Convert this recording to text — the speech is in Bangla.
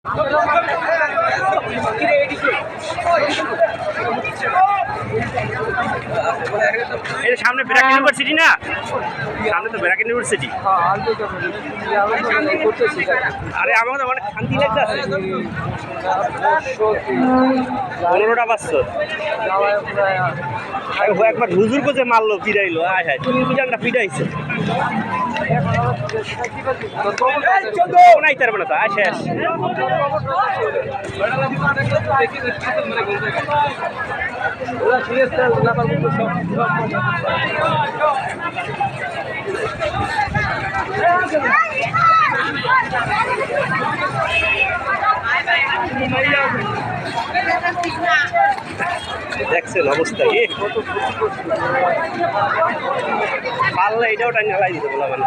এটা সামনে ব্র্যাক ইউনিভার্সিটি না? সামনে তো ব্র্যাক ইউনিভার্সিটি। আরে আমাকে তো অনেক শান্তি লাগতেছে। 15টা বাজছে। একবার হুজুর কোচে মারলো, পিড়াইলো। আয় হায়, তুমি জানটা পিড়াইছে। নাই তার মানে তো আসে আস। দেখছেন অবস্থা কি? পারলে এটাও টাইম লাই দিতে বলা মানে।